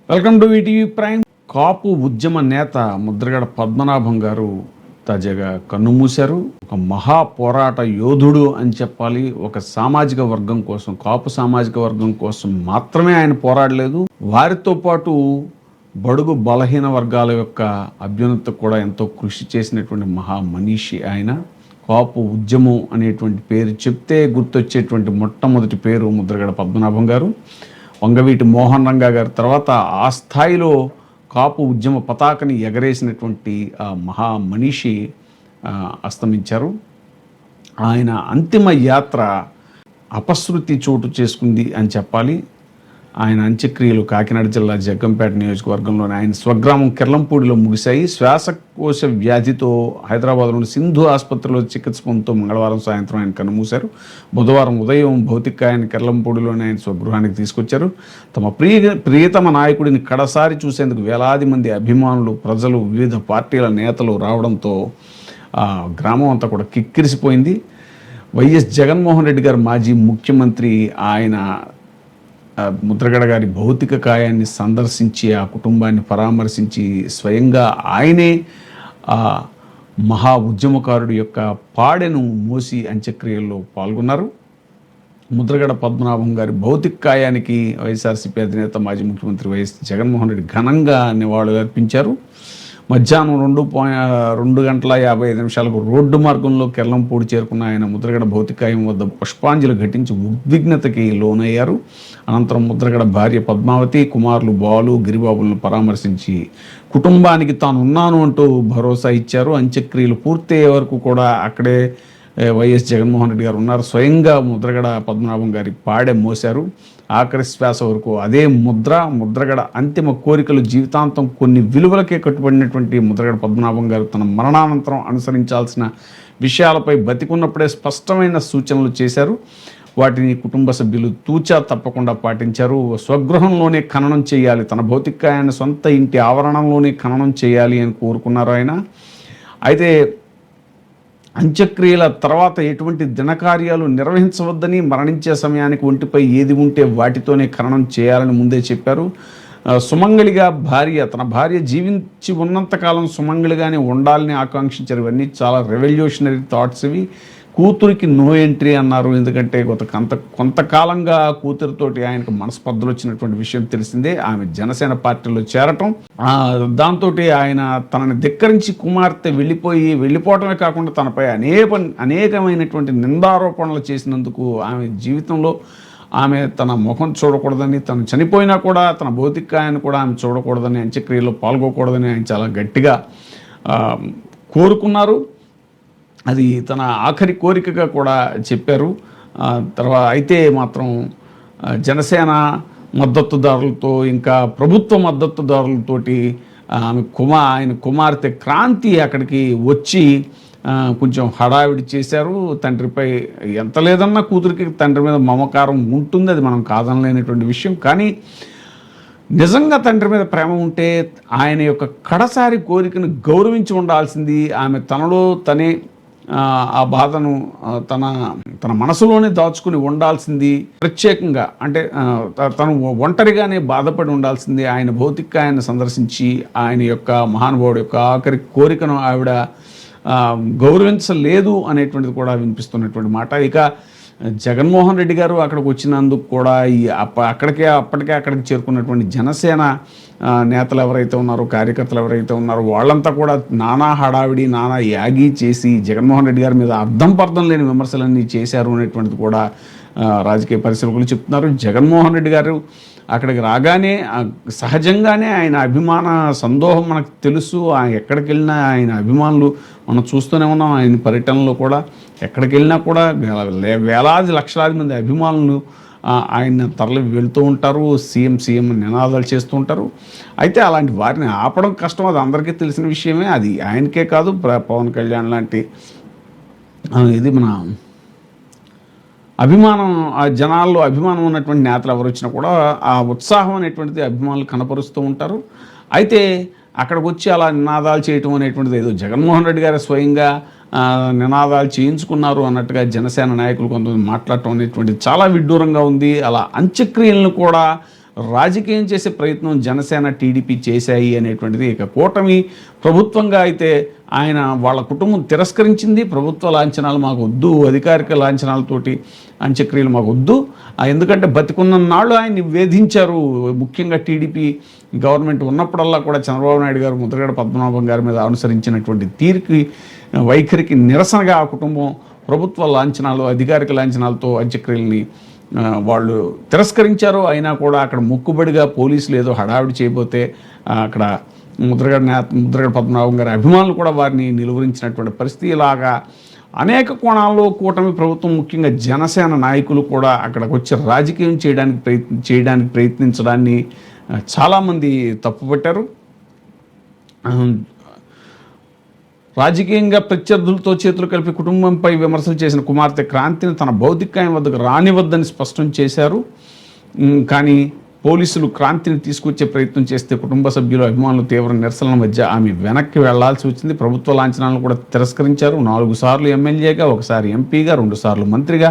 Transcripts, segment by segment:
Welcome to ETV prime. Kapu ఉద్యమ నేత ముద్రగడ పద్మనాభం గారు తాజాగా కన్నుమూశారు. ఒక మహా పోరాట యోధుడు అని చెప్పాలి. ఒక సామాజిక వర్గం కోసం, కాపు సామాజిక వర్గం కోసం మాత్రమే ఆయన పోరాడలేదు, వారితో పాటు బడుగు బలహీన వర్గాల యొక్క అభ్యున్నతికి కూడా ఎంతో కృషి చేసినటువంటి మహా మనీషి ఆయన. కాపు ఉద్యమం అనేటువంటి పేరు చెప్తే గుర్తొచ్చేటువంటి మొట్టమొదటి పేరు ముద్రగడ పద్మనాభం గారు. వంగవీటి మోహన్ రంగా గారి తర్వాత ఆ స్థాయిలో కాపు ఉద్యమ పతాకని ఎగరేసినటువంటి మహా మనీషి అస్తమించారు. ఆయన అంతిమ యాత్ర అపశృతి చోటు చేసుకుంది అని చెప్పాలి. ఆయన అంత్యక్రియలు కాకినాడ జిల్లా జగ్గంపేట నియోజకవర్గంలోని ఆయన స్వగ్రామం కిర్లంపూడిలో ముగిశాయి. శ్వాసకోశ వ్యాధితో హైదరాబాద్లోని సింధు ఆసుపత్రిలో చికిత్స పొందుతూ మంగళవారం సాయంత్రం ఆయన కన్నుమూశారు. బుధవారం ఉదయం భౌతికాయాన్ని కిర్లంపూడిలోని ఆయన స్వగృహానికి తీసుకొచ్చారు. తమ ప్రియతమ నాయకుడిని కడసారి చూసేందుకు వేలాది మంది అభిమానులు, ప్రజలు, వివిధ పార్టీల నేతలు రావడంతో గ్రామం అంతా కూడా కిక్కిరిసిపోయింది. వైఎస్ జగన్మోహన్ రెడ్డి గారు మాజీ ముఖ్యమంత్రి ఆయన ముద్రగడ గారి భౌతిక కాయాన్ని సందర్శించి ఆ కుటుంబాన్ని పరామర్శించి స్వయంగా ఆయనే ఆ మహా ఉద్యమకారుడి యొక్క పాడెను మోసి అంత్యక్రియల్లో పాల్గొన్నారు. ముద్రగడ పద్మనాభం గారి భౌతిక కాయానికి వైఎస్ఆర్సీపీ అధినేత మాజీ ముఖ్యమంత్రి వైఎస్ జగన్మోహన్ రెడ్డి ఘనంగా నివాళులు అర్పించారు. మధ్యాహ్నం 2:55 రోడ్డు మార్గంలో కిర్లంపూడి చేరుకున్న ఆయన ముద్రగడ భౌతికాయం వద్ద పుష్పాంజలి ఘటించి ఉద్విగ్నతకి లోనయ్యారు. అనంతరం ముద్రగడ భార్య పద్మావతి, కుమారులు బాలు, గిరిబాబులను పరామర్శించి కుటుంబానికి తానున్నాను అంటూ భరోసా ఇచ్చారు. అంత్యక్రియలు పూర్తయ్యే వరకు కూడా అక్కడే వైఎస్ జగన్మోహన్ రెడ్డి గారు ఉన్నారు. స్వయంగా ముద్రగడ పద్మనాభం గారి పాడె మోశారు. ఆఖరి శ్వాస వరకు అదే ముద్రగడ అంతిమ కోరికలు జీవితాంతం కొన్ని విలువలకే కట్టుబడినటువంటి ముద్రగడ పద్మనాభం గారు తన మరణానంతరం అనుసరించాల్సిన విషయాలపై బతికున్నప్పుడే స్పష్టమైన సూచనలు చేశారు. వాటిని కుటుంబ సభ్యులు తూచా తప్పకుండా పాటించారు. స్వగృహంలోనే ఖననం చేయాలి, తన భౌతికాయాన్ని సొంత ఇంటి ఆవరణంలోనే ఖననం చేయాలి అని కోరుకున్నారు ఆయన. అయితే అంత్యక్రియల తర్వాత ఎటువంటి దినకార్యాలు నిర్వహించవద్దని, మరణించే సమయానికి ఒంటిపై ఏది ఉంటే వాటితోనే ఖననం చేయాలని ముందే చెప్పారు. సుమంగళిగా తన భార్య జీవించి ఉన్నంతకాలం సుమంగళిగానే ఉండాలని ఆకాంక్షించారు. ఇవన్నీ చాలా రెవల్యూషనరీ థాట్స్ ఇవి. కూతురికి నో ఎంట్రీ అన్నారు. ఎందుకంటే కొంతకాలంగా కూతురితోటి ఆయనకు మనస్పర్ధలు వచ్చినటువంటి విషయం తెలిసిందే. ఆమె జనసేన పార్టీలో చేరటం, దాంతో ఆయన తనని ధిక్కరించి కుమార్తె వెళ్ళిపోవటమే కాకుండా తనపై అనేకమైనటువంటి నిందారోపణలు చేసినందుకు ఆమె జీవితంలో ఆమె తన ముఖం చూడకూడదని, తను చనిపోయినా కూడా తన భౌతికాయాన్ని కూడా ఆమె చూడకూడదని, అంత్యక్రియలో పాల్గొకూడదని ఆయన చాలా గట్టిగా కోరుకున్నారు. అది తన ఆఖరి కోరికగా కూడా చెప్పారు. అయితే మాత్రం జనసేన మద్దతుదారులతో, ఇంకా ప్రభుత్వ మద్దతుదారులతోటి ఆయన కుమార్తె క్రాంతి అక్కడికి వచ్చి కొంచెం హడావిడి చేశారు. తండ్రిపై ఎంత లేదన్నా కూతురికి తండ్రి మీద మమకారం ఉంటుంది, అది మనం కాదనలేనటువంటి విషయం. కానీ నిజంగా తండ్రి మీద ప్రేమ ఉంటే ఆయన యొక్క కడసారి కోరికను గౌరవించి ఉండాల్సింది. ఆమె తనలో తనే ఆ బాధను తన మనసులోనే దాచుకుని ఉండాల్సింది. ప్రత్యేకంగా అంటే తను ఒంటరిగానే బాధపడి ఉండాల్సింది. ఆయన భౌతికాయాన్ని సందర్శించి ఆయన యొక్క మహానుభావుడు యొక్క ఆఖరి కోరికను ఆవిడ గౌరవించలేదు అనేటువంటిది కూడా వినిపిస్తున్నటువంటి మాట. ఇక జగన్మోహన్ రెడ్డి గారు అక్కడికి వచ్చినందుకు కూడా అప్పటికే అక్కడికి చేరుకున్నటువంటి జనసేన నేతలు ఎవరైతే ఉన్నారో, కార్యకర్తలు ఎవరైతే ఉన్నారో, వాళ్ళంతా కూడా నానా హడావిడి, నానా యాగి చేసి జగన్మోహన్ రెడ్డి గారి మీద అర్థం పర్థం లేని విమర్శలన్నీ చేశారు అనేటువంటిది కూడా రాజకీయ పరిశీలకులు చెప్తున్నారు. జగన్మోహన్ రెడ్డి గారు అక్కడికి రాగానే సహజంగానే ఆయన అభిమాన సందోహం మనకు తెలుసు. ఎక్కడికి వెళ్ళినా ఆయన అభిమానులు మనం చూస్తూనే ఉన్నాం. ఆయన పర్యటనలో కూడా ఎక్కడికి వెళ్ళినా కూడా వేలాది లక్షలాది మంది అభిమానులు ఆయన తరలి వెళ్తూ ఉంటారు. సీఎం నినాదాలు చేస్తూ ఉంటారు. అయితే అలాంటి వారిని ఆపడం కష్టం, అది అందరికీ తెలిసిన విషయమే. అది ఆయనకే కాదు, పవన్ కళ్యాణ్ లాంటి ఇది మన అభిమానం, ఆ జనాల్లో అభిమానం ఉన్నటువంటి నేతలు ఎవరు వచ్చినా కూడా ఆ ఉత్సాహం అనేటువంటిది అభిమానులు కనపరుస్తూ ఉంటారు. అయితే అక్కడికి వచ్చి అలా నినాదాలు చేయటం అనేటువంటిది ఏదో జగన్మోహన్ రెడ్డి గారు స్వయంగా నినాదాలు చేయించుకున్నారు అన్నట్టుగా జనసేన నాయకులు కొంతమంది మాట్లాడటం అనేటువంటిది చాలా విడ్డూరంగా ఉంది. అలా అంత్యక్రియలను కూడా రాజకీయం చేసే ప్రయత్నం జనసేన టీడీపీ చేశాయి అనేటువంటిది. ఇక కూటమి ప్రభుత్వంగా అయితే ఆయన వాళ్ళ కుటుంబం తిరస్కరించింది. ప్రభుత్వ లాంఛనాలు మాకు వద్దు, అధికారిక లాంఛనాలతోటి అంత్యక్రియలు మాకు వద్దు, ఎందుకంటే బతికున్న నాళ్ళు ఆయన్ని వేధించారు. ముఖ్యంగా టీడీపీ గవర్నమెంట్ ఉన్నప్పుడల్లా కూడా చంద్రబాబు నాయుడు గారు ముద్రగడ పద్మనాభం గారి మీద అనుసరించినటువంటి వైఖరికి నిరసనగా ఆ కుటుంబం ప్రభుత్వ లాంఛనాలు, అధికారిక లాంఛనాలతో అంత్యక్రియల్ని వాళ్ళు తిరస్కరించారు. అయినా కూడా అక్కడ మొక్కుబడిగా పోలీసులు ఏదో హడావిడి చేయబోతే అక్కడ ముద్రగడ పద్మనాభం గారి అభిమానులు కూడా వారిని నిలువరించినటువంటి పరిస్థితి. ఇలాగా అనేక కోణాల్లో కూటమి ప్రభుత్వం, ముఖ్యంగా జనసేన నాయకులు కూడా అక్కడికి వచ్చి రాజకీయం చేయడానికి ప్రయత్నించడాన్ని చాలామంది తప్పుపట్టారు. రాజకీయంగా ప్రత్యర్థులతో చేతులు కలిపి కుటుంబంపై విమర్శలు చేసిన కుమార్తె క్రాంతిని తన భౌతికాయం వద్దకు రానివద్దని స్పష్టం చేశారు. కానీ పోలీసులు క్రాంతిని తీసుకొచ్చే ప్రయత్నం చేస్తే కుటుంబ సభ్యులు, అభిమానులు తీవ్ర నిరసనల మధ్య ఆమె వెనక్కి వెళ్లాల్సి వచ్చింది. ప్రభుత్వ లాంఛనాలను కూడా తిరస్కరించారు. 4 సార్లు ఎమ్మెల్యేగా, 1 సారి ఎంపీగా, 2 సార్లు మంత్రిగా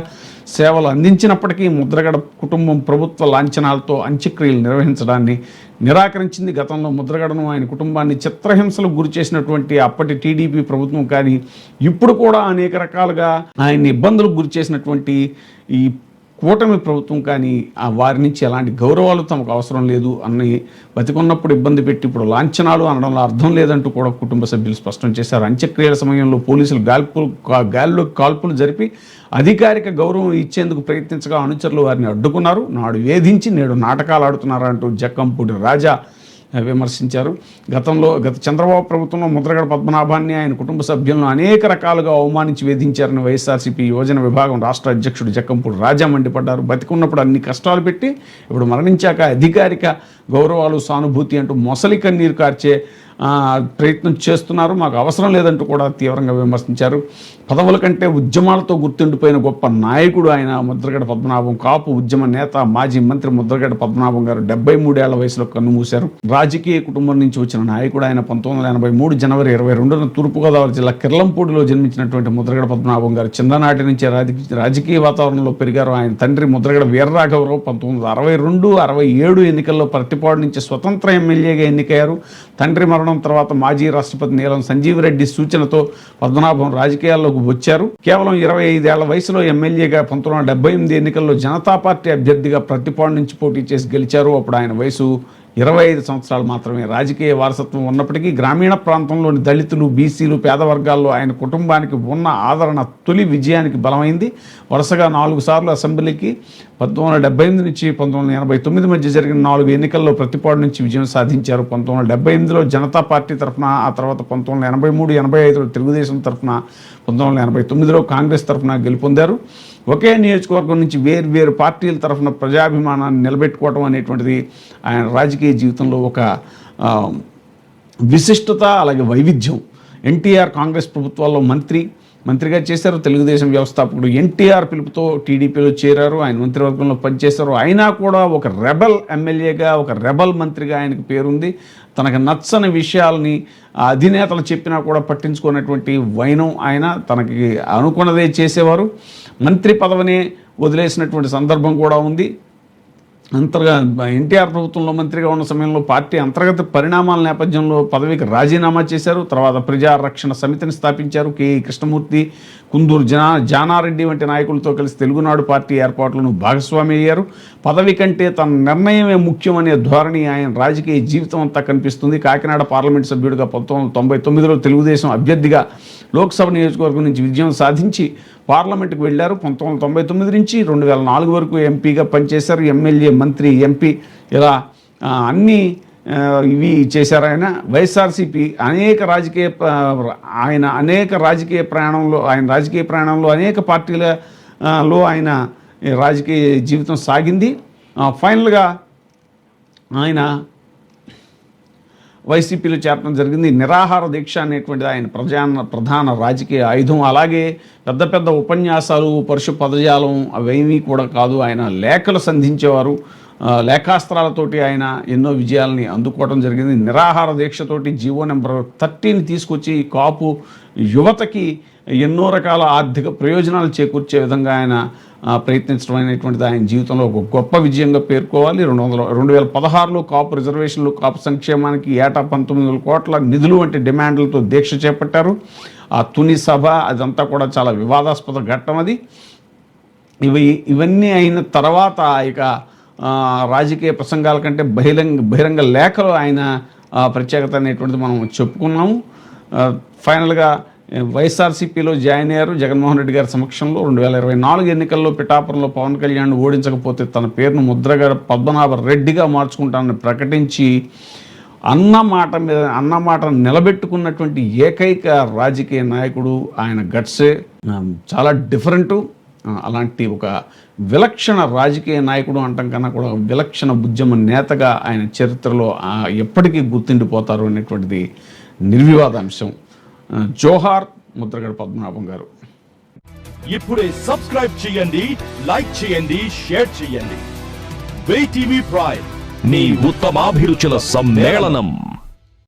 సేవలు అందించినప్పటికీ ముద్రగడ కుటుంబం ప్రభుత్వ లాంఛనాలతో అంత్యక్రియలు నిర్వహించడాన్ని నిరాకరించింది. గతంలో ముద్రగడను, ఆయన కుటుంబాన్ని చిత్రహింసలకు గురి చేసినటువంటి అప్పటి టీడీపీ ప్రభుత్వం కానీ ఇప్పుడు కూడా అనేక రకాలుగా ఆయన్ని ఇబ్బందులకు గురి చేసినటువంటి ఈ కూటమి ప్రభుత్వం కానీ వారి నుంచి ఎలాంటి గౌరవాలు తమకు అవసరం లేదు అని బతికున్నప్పుడు ఇబ్బంది పెట్టి ఇప్పుడు లాంఛనాలు అనడంలో అర్థం లేదంటూ కూడా కుటుంబ సభ్యులు స్పష్టం చేశారు. అంత్యక్రియల సమయంలో పోలీసులు గాల్లో కాల్పులు జరిపి అధికారిక గౌరవం ఇచ్చేందుకు ప్రయత్నించగా అనుచరులు వారిని అడ్డుకున్నారు. నాడు వేధించి నేడు నాటకాలు ఆడుతున్నారంటూ జక్కంపూడి రాజా విమర్శించారు. గత చంద్రబాబు ప్రభుత్వంలో ముద్రగడ పద్మనాభాన్ని, ఆయన కుటుంబ సభ్యులను అనేక రకాలుగా అవమానించి వేధించారని వైఎస్ఆర్సీపీ యువజన విభాగం రాష్ట్ర అధ్యక్షుడు జక్కంపూడి రాజా మండిపడ్డారు. బతికున్నప్పుడు అన్ని కష్టాలు పెట్టి ఇప్పుడు మరణించాక అధికారిక గౌరవాలు, సానుభూతి అంటూ మొసలి కన్నీరు కార్చే ప్రయత్నం చేస్తున్నారు. మాకు అవసరం లేదంటూ కూడా తీవ్రంగా విమర్శించారు. పదవుల కంటే ఉద్యమాలతో గుర్తుండిపోయిన గొప్ప నాయకుడు ఆయన ముద్రగడ పద్మనాభం. కాపు ఉద్యమ నేత, మాజీ మంత్రి ముద్రగడ పద్మనాభం గారు 73 ఏళ్ల వయసులో కన్నుమూశారు. రాజకీయ కుటుంబం నుంచి వచ్చిన నాయకుడు ఆయన. 1983 జనవరి 22న తూర్పుగోదావరి జిల్లా కిర్లంపూడిలో జన్మించినటువంటి ముద్రగడ పద్మనాభం గారు చిన్ననాటి నుంచే రాజకీయ వాతావరణంలో పెరిగారు. ఆయన తండ్రి ముద్రగడ వీర్రాఘవరావు 1962, 67 ఎన్నికల్లో పర్తిపాడు నుంచి స్వతంత్ర ఎమ్మెల్యేగా ఎన్నికయ్యారు. తండ్రి మరణం తర్వాత మాజీ రాష్ట్రపతి నీలం సంజీవ్ రెడ్డి సూచనతో పద్మనాభం రాజకీయాల్లోకి వచ్చారు. కేవలం 25 ఏళ్ల వయసులో ఎమ్మెల్యేగా 1978 ఎన్నికల్లో జనతా పార్టీ అభ్యర్థిగా ప్రతిపాడు నుంచి పోటీ చేసి గెలిచారు. అప్పుడు ఆయన వయసు 25 సంవత్సరాలు మాత్రమే. రాజకీయ వారసత్వం ఉన్నప్పటికీ గ్రామీణ ప్రాంతంలోని దళితులు, బీసీలు, పేద వర్గాల్లో ఆయన కుటుంబానికి ఉన్న ఆదరణ తొలి విజయానికి బలమైంది. వరుసగా 4 సార్లు అసెంబ్లీకి 1978 నుంచి 1989 మధ్య జరిగిన 4 ఎన్నికల్లో ప్రతిపాడు నుంచి విజయం సాధించారు. 1978లో జనతా పార్టీ తరఫున, ఆ తర్వాత 1983, 85లో తెలుగుదేశం తరఫున, 1989లో కాంగ్రెస్ తరఫున గెలుపొందారు. ఒకే నియోజకవర్గం నుంచి వేరు పార్టీల తరఫున ప్రజాభిమానాన్ని నిలబెట్టుకోవడం అనేటువంటిది ఆయన రాజకీయ జీవితంలో ఒక విశిష్టత, అలాగే వైవిధ్యం. ఎన్టీఆర్ కాంగ్రెస్ ప్రభుత్వాల్లో మంత్రిగా చేశారు. తెలుగుదేశం వ్యవస్థాపకుడు ఎన్టీఆర్ పిలుపుతో టీడీపీలో చేరారు. ఆయన మంత్రివర్గంలో పనిచేశారు. అయినా కూడా ఒక రెబల్ ఎమ్మెల్యేగా, ఒక రెబల్ మంత్రిగా ఆయనకు పేరుంది. తనకు నచ్చని విషయాల్ని అధినేతలు చెప్పినా కూడా పట్టించుకున్నటువంటి వైనం ఆయన. తనకి అనుకున్నదే చేసేవారు. మంత్రి పదవిని వదిలేసినటువంటి సందర్భం కూడా ఉంది. ఎన్టీఆర్ ప్రభుత్వంలో మంత్రిగా ఉన్న సమయంలో పార్టీ అంతర్గత పరిణామాల నేపథ్యంలో పదవికి రాజీనామా చేశారు. తర్వాత ప్రజారక్షణ సమితిని స్థాపించారు. కెఈ కృష్ణమూర్తి, కుందూరు జానారెడ్డి వంటి నాయకులతో కలిసి తెలుగునాడు పార్టీ ఏర్పాట్లను భాగస్వామి అయ్యారు. పదవి కంటే తన నిర్ణయమే ముఖ్యమనే ధోరణి ఆయన రాజకీయ జీవితం అంతా కనిపిస్తుంది. కాకినాడ పార్లమెంట్ సభ్యుడిగా 1999లో తెలుగుదేశం అభ్యర్థిగా లోక్సభ నియోజకవర్గం నుంచి విజయం సాధించి పార్లమెంటుకు వెళ్ళారు. 1999 నుంచి 2004 వరకు ఎంపీగా పనిచేశారు. ఎమ్మెల్యే, మంత్రి, ఎంపీ ఇలా అన్నీ ఇవి చేశారు ఆయన. వైఎస్ఆర్సీపీ అనేక రాజకీయ ప్రయాణంలో అనేక పార్టీలలో ఆయన రాజకీయ జీవితం సాగింది. ఫైనల్గా ఆయన వైసీపీలో చేరడం జరిగింది. నిరాహార దీక్ష అనేటువంటిది ఆయన ప్రధాన రాజకీయ ఆయుధం. అలాగే పెద్ద ఉపన్యాసాలు, పరుష పదజాలం అవేమీ కూడా కాదు. ఆయన లేఖలు సంధించేవారు. లేఖాస్త్రాలతోటి ఆయన ఎన్నో విజయాలని అందుకోవడం జరిగింది. నిరాహార దీక్షతోటి జీవో నెంబర్ 30ని తీసుకొచ్చి కాపు యువతకి ఎన్నో రకాల ఆర్థిక ప్రయోజనాలు చేకూర్చే విధంగా ఆయన ప్రయత్నించడం అనేటువంటిది ఆయన జీవితంలో ఒక గొప్ప విజయంగా పేర్కోవాలి. 2016లో కాపు రిజర్వేషన్లు, కాపు సంక్షేమానికి ఏటా 19 కోట్ల నిధులు వంటి డిమాండ్లతో దీక్ష చేపట్టారు. ఆ తుని సభ అదంతా కూడా చాలా వివాదాస్పద ఘట్టం అది. ఇవన్నీ అయిన తర్వాత ఇక రాజకీయ ప్రసంగాల కంటే బహిరంగ లేఖలు ఆయన ప్రత్యేకత అనేటువంటిది మనం చెప్పుకున్నాము. ఫైనల్గా వైఎస్ఆర్సీపీలో జాయిన్ అయ్యారు జగన్మోహన్ రెడ్డి గారి సమక్షంలో. 2024 ఎన్నికల్లో పిఠాపురంలో పవన్ కళ్యాణ్ ఓడించకపోతే తన పేరును ముద్రగడ పద్మనాభ రెడ్డిగా మార్చుకుంటానని ప్రకటించి అన్నమాట నిలబెట్టుకున్నటువంటి ఏకైక రాజకీయ నాయకుడు ఆయన. గట్సే చాలా డిఫరెంటు. అలాంటి ఒక విలక్షణ రాజకీయ నాయకుడు అంటాం కన్నా కూడా విలక్షణ ఉద్యమ నేతగా ఆయన చరిత్రలో ఎప్పటికీ గుర్తుండిపోతారు అనేటువంటిది నిర్వివాదాంశం. జోహార్ ముద్రగడ పద్మనాభం గారు. ఇప్పుడే సబ్స్క్రైబ్ చేయండి, లైక్ చేయండి, షేర్ చేయండి. WAY TV ప్రైమ్, మీ ఉత్తమాభిరుచుల సమ్మేళనం.